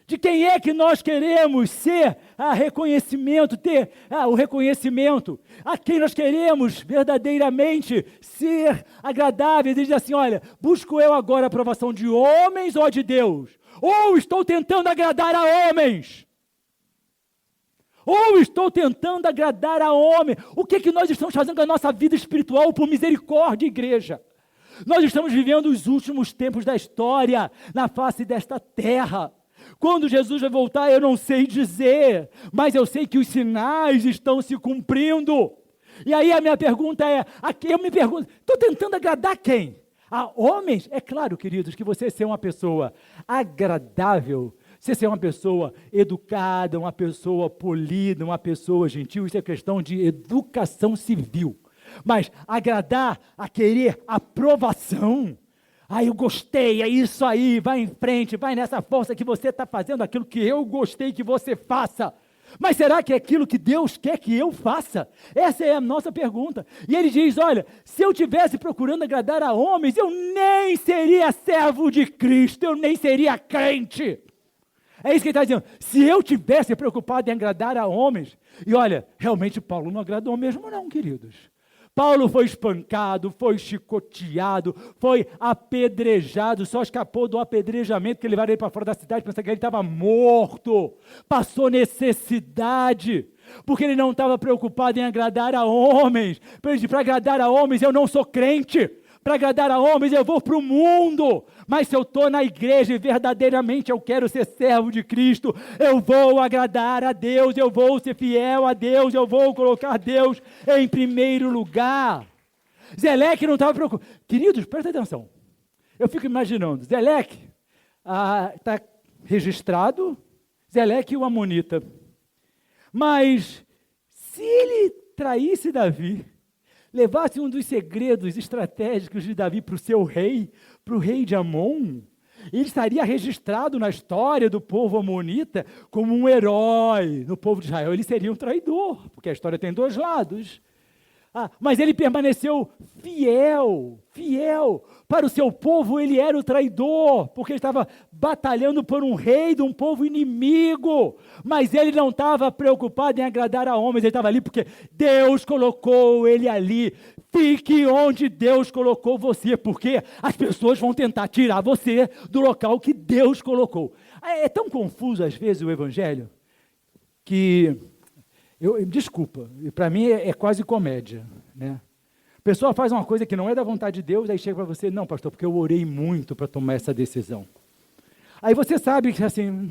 De quem é que nós queremos ser reconhecimento, ter o reconhecimento? A quem nós queremos verdadeiramente ser agradáveis? Ele diz assim, olha, busco eu agora a aprovação de homens ou de Deus? Ou estou tentando agradar a homens? Ou estou tentando agradar a homem? O que é que nós estamos fazendo com a nossa vida espiritual por misericórdia, igreja? Nós estamos vivendo os últimos tempos da história na face desta terra. Quando Jesus vai voltar, eu não sei dizer, mas eu sei que os sinais estão se cumprindo. E aí a minha pergunta é, estou tentando agradar quem? A homens? É claro, queridos, que você ser uma pessoa agradável, você ser uma pessoa educada, uma pessoa polida, uma pessoa gentil, isso é questão de educação civil. Mas agradar, a querer aprovação, eu gostei, é isso aí, vai em frente, vai nessa força que você está fazendo aquilo que eu gostei que você faça. Mas será que é aquilo que Deus quer que eu faça? Essa é a nossa pergunta. E ele diz, olha, se eu estivesse procurando agradar a homens, eu nem seria servo de Cristo, eu nem seria crente. É isso que ele está dizendo. Se eu tivesse preocupado em agradar a homens, e olha, realmente Paulo não agradou mesmo não, queridos. Paulo foi espancado, foi chicoteado, foi apedrejado, só escapou do apedrejamento que levaram ele para fora da cidade, pensando que ele estava morto, passou necessidade. porque ele não estava preocupado em agradar a homens. Para agradar a homens eu não sou crente, para agradar a homens eu vou para o mundo, mas se eu estou na igreja e verdadeiramente eu quero ser servo de Cristo, eu vou agradar a Deus, eu vou ser fiel a Deus, eu vou colocar Deus em primeiro lugar. Zeleque não estava preocupado. Queridos, presta atenção, eu fico imaginando, Zeleque está registrado, Zeleque e o Amonita, mas se ele traísse Davi, levasse um dos segredos estratégicos de Davi para o seu rei, para o rei de Amon, ele estaria registrado na história do povo amonita como um herói no povo de Israel. Ele seria um traidor, porque a história tem dois lados. Mas ele permaneceu fiel para o seu povo. Ele era o traidor, porque ele estava batalhando por um rei de um povo inimigo, mas ele não estava preocupado em agradar a homens, ele estava ali porque Deus colocou ele ali. Fique onde Deus colocou você, porque as pessoas vão tentar tirar você do local que Deus colocou. É tão confuso às vezes o evangelho, que... desculpa, para mim é quase comédia, né? A pessoa faz uma coisa que não é da vontade de Deus, aí chega para você, não pastor, porque eu orei muito para tomar essa decisão. Aí você sabe que assim,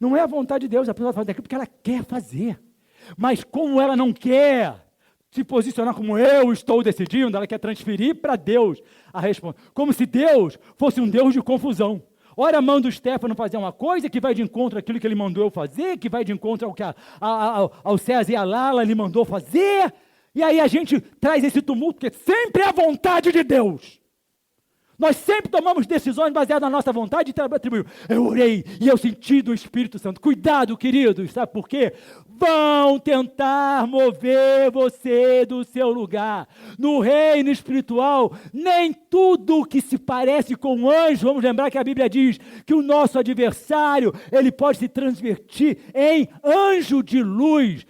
não é a vontade de Deus, a pessoa faz aquilo porque ela quer fazer, mas como ela não quer se posicionar como eu estou decidindo, ela quer transferir para Deus a resposta, como se Deus fosse um Deus de confusão. Ora, manda o Stefano fazer uma coisa que vai de encontro àquilo que ele mandou eu fazer, que vai de encontro ao que ao César e a Lala lhe mandou fazer, e aí a gente traz esse tumulto, porque sempre é a vontade de Deus. Nós sempre tomamos decisões baseadas na nossa vontade e atribuímos. Eu orei e eu senti do Espírito Santo. Cuidado, queridos, sabe por quê? Vão tentar mover você do seu lugar. No reino espiritual, nem tudo que se parece com um anjo, vamos lembrar que a Bíblia diz que o nosso adversário, ele pode se transvertir em anjo de luz.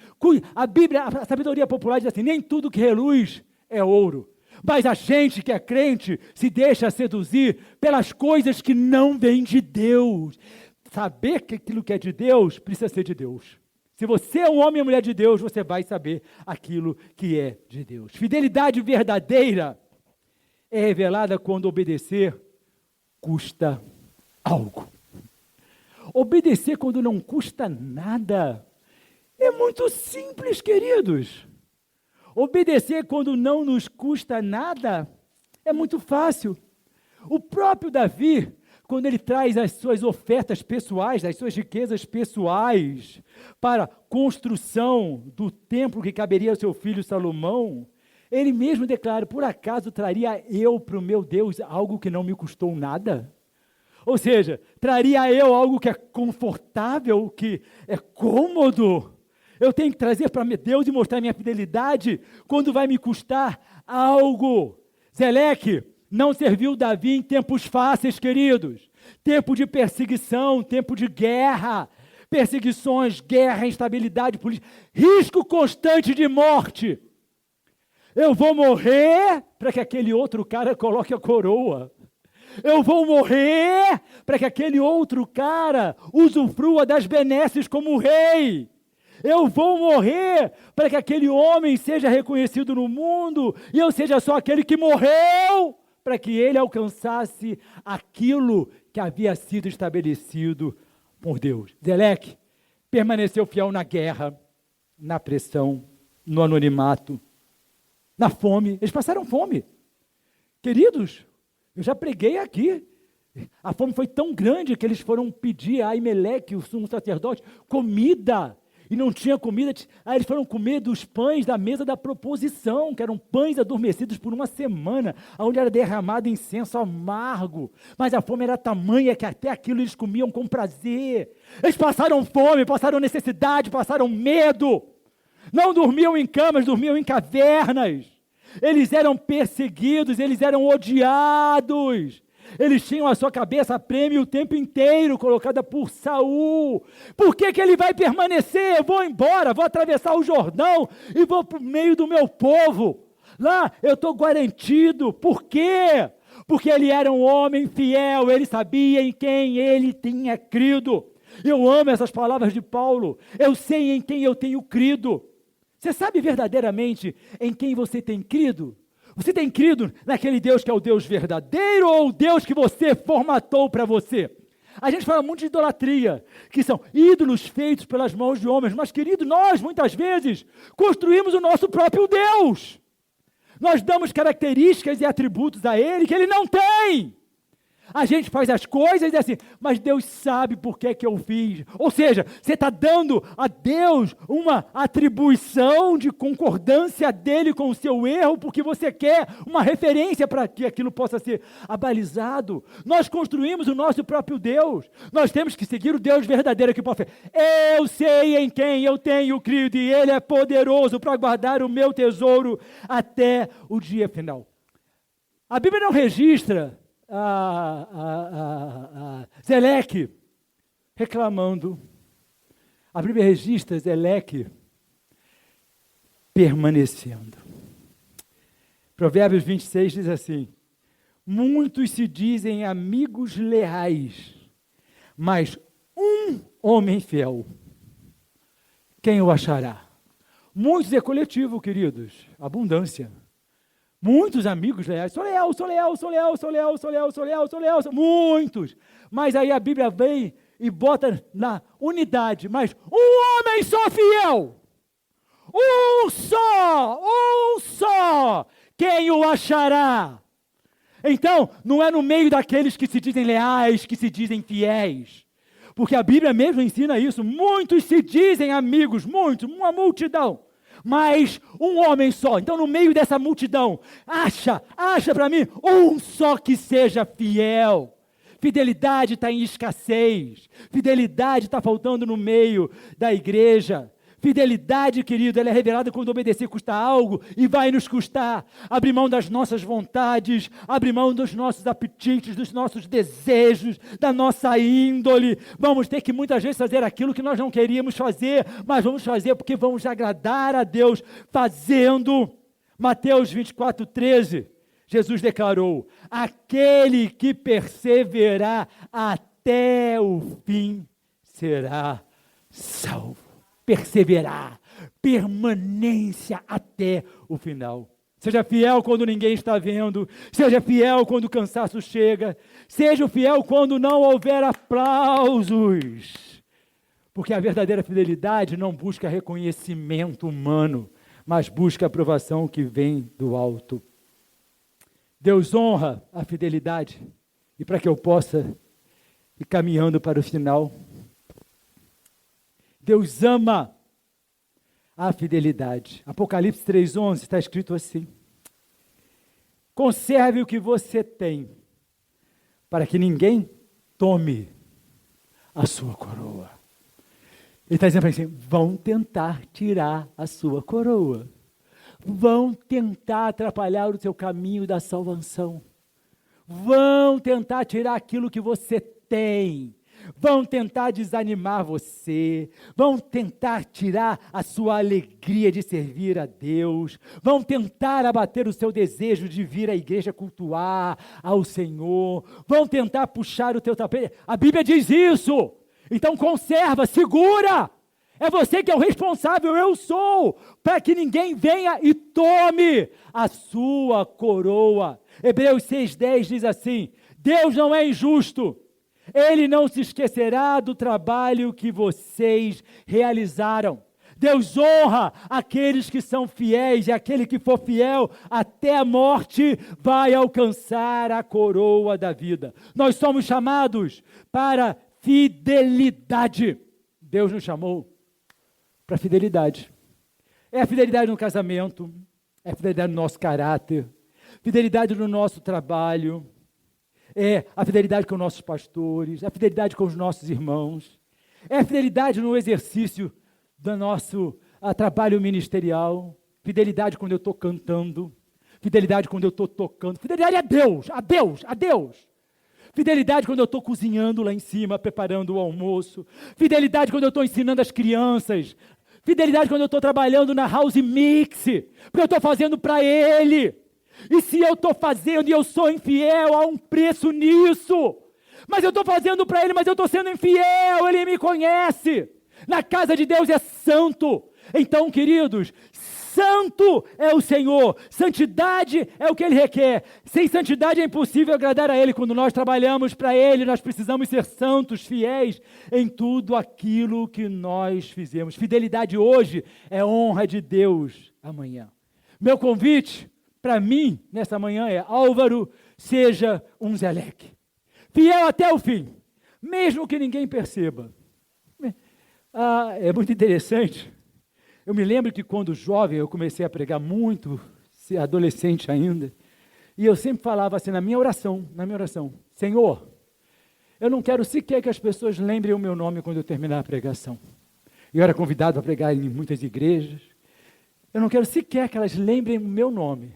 A sabedoria popular diz assim, nem tudo que reluz é ouro. Mas a gente que é crente se deixa seduzir pelas coisas que não vêm de Deus. Saber que aquilo que é de Deus precisa ser de Deus. Se você é um homem ou mulher de Deus, você vai saber aquilo que é de Deus. Fidelidade verdadeira é revelada quando obedecer custa algo. Obedecer quando não custa nada é muito simples, queridos. Obedecer quando não nos custa nada é muito fácil. O próprio Davi, quando ele traz as suas ofertas pessoais, as suas riquezas pessoais para a construção do templo que caberia ao seu filho Salomão, ele mesmo declara, por acaso traria eu para o meu Deus algo que não me custou nada? Ou seja, traria eu algo que é confortável, que é cômodo? Eu tenho que trazer para Deus e mostrar minha fidelidade quando vai me custar algo. Zeleque não serviu Davi em tempos fáceis, queridos. Tempo de perseguição, tempo de guerra, perseguições, guerra, instabilidade política, risco constante de morte. Eu vou morrer para que aquele outro cara coloque a coroa. Eu vou morrer para que aquele outro cara usufrua das benesses como rei. Eu vou morrer para que aquele homem seja reconhecido no mundo e eu seja só aquele que morreu para que ele alcançasse aquilo que havia sido estabelecido por Deus. Zeleque permaneceu fiel na guerra, na pressão, no anonimato, na fome. Eles passaram fome. Queridos, eu já preguei aqui. A fome foi tão grande que eles foram pedir a Aimeleque, o sumo sacerdote, comida. E não tinha comida, aí eles foram comer dos pães da mesa da proposição, que eram pães adormecidos por uma semana, onde era derramado incenso amargo, mas a fome era tamanha que até aquilo eles comiam com prazer. Eles passaram fome, passaram necessidade, passaram medo, não dormiam em camas, dormiam em cavernas, eles eram perseguidos, eles eram odiados. Eles tinham a sua cabeça a prêmio o tempo inteiro, colocada por Saul. Por que ele vai permanecer? Eu vou embora, vou atravessar o Jordão e vou para o meio do meu povo. Lá eu estou garantido. Por quê? Porque ele era um homem fiel, ele sabia em quem ele tinha crido. Eu amo essas palavras de Paulo. Eu sei em quem eu tenho crido. Você sabe verdadeiramente em quem você tem crido? Você tem crido naquele Deus que é o Deus verdadeiro ou o Deus que você formatou para você? A gente fala muito de idolatria, que são ídolos feitos pelas mãos de homens, mas, querido, nós, muitas vezes, construímos o nosso próprio Deus. Nós damos características e atributos a Ele que Ele não tem. A gente faz as coisas e diz assim, mas Deus sabe por que eu fiz. Ou seja, você está dando a Deus uma atribuição de concordância dele com o seu erro, porque você quer uma referência para que aquilo possa ser abalizado. Nós construímos o nosso próprio Deus. Nós temos que seguir o Deus verdadeiro que pode fazer. Eu sei em quem eu tenho crido e Ele é poderoso para guardar o meu tesouro até o dia final. A Bíblia não registra Zeleque reclamando. A Bíblia registra Zeleque permanecendo. Provérbios 26 diz assim: muitos se dizem amigos leais, mas um homem fiel, quem o achará? Muitos é coletivo, queridos, abundância. Muitos amigos leais, sou leal, muitos. Mas aí a Bíblia vem e bota na unidade, mas um homem só fiel, um só, quem o achará? Então, não é no meio daqueles que se dizem leais, que se dizem fiéis, porque a Bíblia mesmo ensina isso, muitos se dizem amigos, muitos, uma multidão, mas um homem só. Então, no meio dessa multidão, acha para mim um só que seja fiel. Fidelidade está em escassez. Fidelidade está faltando no meio da igreja. Fidelidade, querido, ela é revelada quando obedecer custa algo e vai nos custar. Abrir mão das nossas vontades, abrir mão dos nossos apetites, dos nossos desejos, da nossa índole. Vamos ter que muitas vezes fazer aquilo que nós não queríamos fazer, mas vamos fazer porque vamos agradar a Deus fazendo. Mateus 24:13, Jesus declarou: aquele que perseverar até o fim será salvo. Perseverar, permanência até o final. Seja fiel quando ninguém está vendo, seja fiel quando o cansaço chega, seja fiel quando não houver aplausos, porque a verdadeira fidelidade não busca reconhecimento humano, mas busca a aprovação que vem do alto. Deus honra a fidelidade, e para que eu possa ir caminhando para o final, Deus ama a fidelidade. Apocalipse 3:11 está escrito assim: conserve o que você tem, para que ninguém tome a sua coroa. Ele está dizendo assim, vão tentar tirar a sua coroa, vão tentar atrapalhar o seu caminho da salvação, vão tentar tirar aquilo que você tem, vão tentar desanimar você, vão tentar tirar a sua alegria de servir a Deus, vão tentar abater o seu desejo de vir à igreja cultuar ao Senhor, vão tentar puxar o teu tapete. A Bíblia diz isso. Então conserva, segura. É você que é o responsável, eu sou, para que ninguém venha e tome a sua coroa. Hebreus 6:10 diz assim: Deus não é injusto. Ele não se esquecerá do trabalho que vocês realizaram. Deus honra aqueles que são fiéis, e aquele que for fiel até a morte vai alcançar a coroa da vida. Nós somos chamados para fidelidade. Deus nos chamou para fidelidade. É a fidelidade no casamento, é a fidelidade no nosso caráter, fidelidade no nosso trabalho, é a fidelidade com nossos pastores, a fidelidade com os nossos irmãos, é a fidelidade no exercício do nosso trabalho ministerial, fidelidade quando eu estou cantando, fidelidade quando eu estou tocando, fidelidade a Deus, a Deus, a Deus. Fidelidade quando eu estou cozinhando lá em cima, preparando o almoço, fidelidade quando eu estou ensinando as crianças, fidelidade quando eu estou trabalhando na House Mix, porque eu estou fazendo para Ele. E se eu estou fazendo e eu sou infiel, há um preço nisso. Mas eu estou fazendo para Ele, mas eu estou sendo infiel, Ele me conhece. Na casa de Deus é santo. Então, queridos, santo é o Senhor, santidade é o que Ele requer. Sem santidade é impossível agradar a Ele. Quando nós trabalhamos para Ele, nós precisamos ser santos, fiéis em tudo aquilo que nós fizemos. Fidelidade hoje é honra de Deus amanhã. Meu convite para mim nessa manhã é: Álvaro, seja um Zeleque, fiel até o fim, mesmo que ninguém perceba. É muito interessante. Eu me lembro que quando jovem eu comecei a pregar muito, adolescente ainda, e eu sempre falava assim na minha oração, Senhor, eu não quero sequer que as pessoas lembrem o meu nome quando eu terminar a pregação. Eu era convidado a pregar em muitas igrejas. Eu não quero sequer que elas lembrem o meu nome,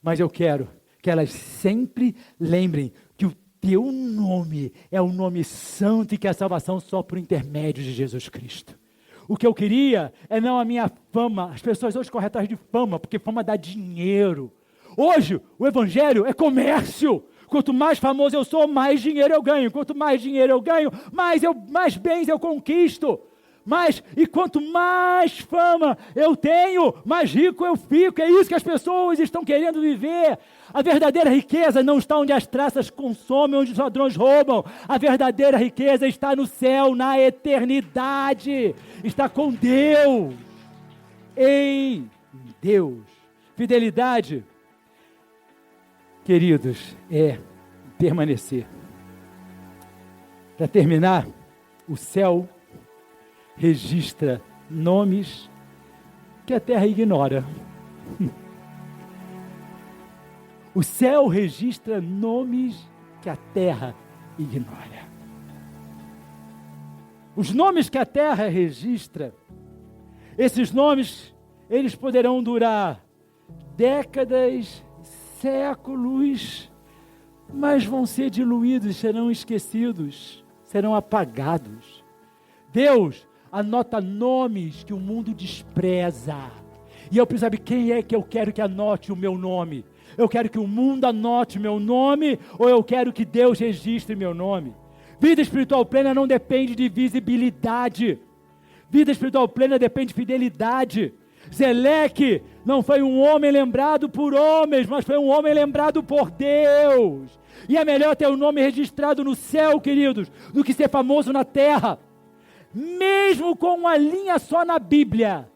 mas eu quero que elas sempre lembrem que o teu nome é um nome santo e que a salvação só por intermédio de Jesus Cristo. O que eu queria é não a minha fama. As pessoas hoje correm atrás de fama, porque fama dá dinheiro. Hoje, o evangelho é comércio. Quanto mais famoso eu sou, mais dinheiro eu ganho. Quanto mais dinheiro eu ganho, mais bens eu conquisto. E quanto mais fama eu tenho, mais rico eu fico. É isso que as pessoas estão querendo viver. A verdadeira riqueza não está onde as traças consomem, onde os ladrões roubam. A verdadeira riqueza está no céu, na eternidade. Está com Deus. Em Deus. Fidelidade, queridos, é permanecer. Para terminar, o céu registra nomes que a terra ignora. O céu registra nomes que a terra ignora. Os nomes que a terra registra, esses nomes, eles poderão durar décadas, séculos, mas vão ser diluídos, serão esquecidos, serão apagados. Deus anota nomes que o mundo despreza. E eu preciso saber quem é que eu quero que anote o meu nome. Eu quero que o mundo anote meu nome ou eu quero que Deus registre meu nome? Vida espiritual plena não depende de visibilidade. Vida espiritual plena depende de fidelidade. Zeleque não foi um homem lembrado por homens, mas foi um homem lembrado por Deus. E é melhor ter o nome registrado no céu, queridos, do que ser famoso na terra. Mesmo com uma linha só na Bíblia,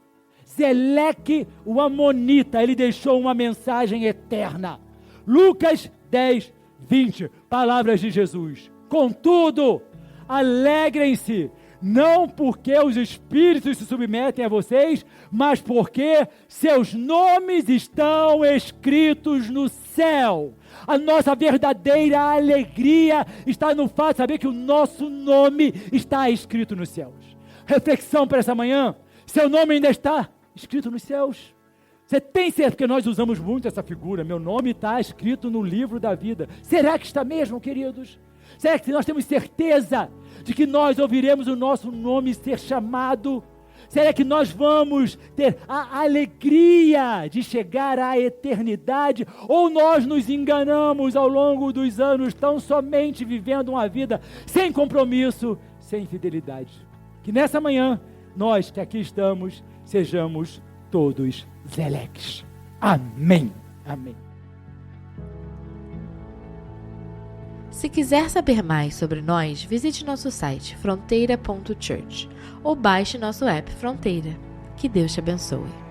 Zeleque, o amonita, ele deixou uma mensagem eterna. Lucas 10, 20, palavras de Jesus. Contudo, alegrem-se, não porque os espíritos se submetem a vocês, mas porque seus nomes estão escritos no céu. A nossa verdadeira alegria está no fato de saber que o nosso nome está escrito nos céus. Reflexão para essa manhã: seu nome ainda está escrito nos céus? Você tem certeza? Porque nós usamos muito essa figura, meu nome está escrito no livro da vida. Será que está mesmo, queridos? Será que nós temos certeza de que nós ouviremos o nosso nome ser chamado? Será que nós vamos ter a alegria de chegar à eternidade? Ou nós nos enganamos ao longo dos anos, tão somente vivendo uma vida sem compromisso, sem fidelidade? Que nessa manhã, nós que aqui estamos, sejamos todos Zeleques. Amém. Amém.
Se quiser saber mais sobre nós, visite nosso site fronteira.church ou baixe nosso app Fronteira. Que Deus te abençoe.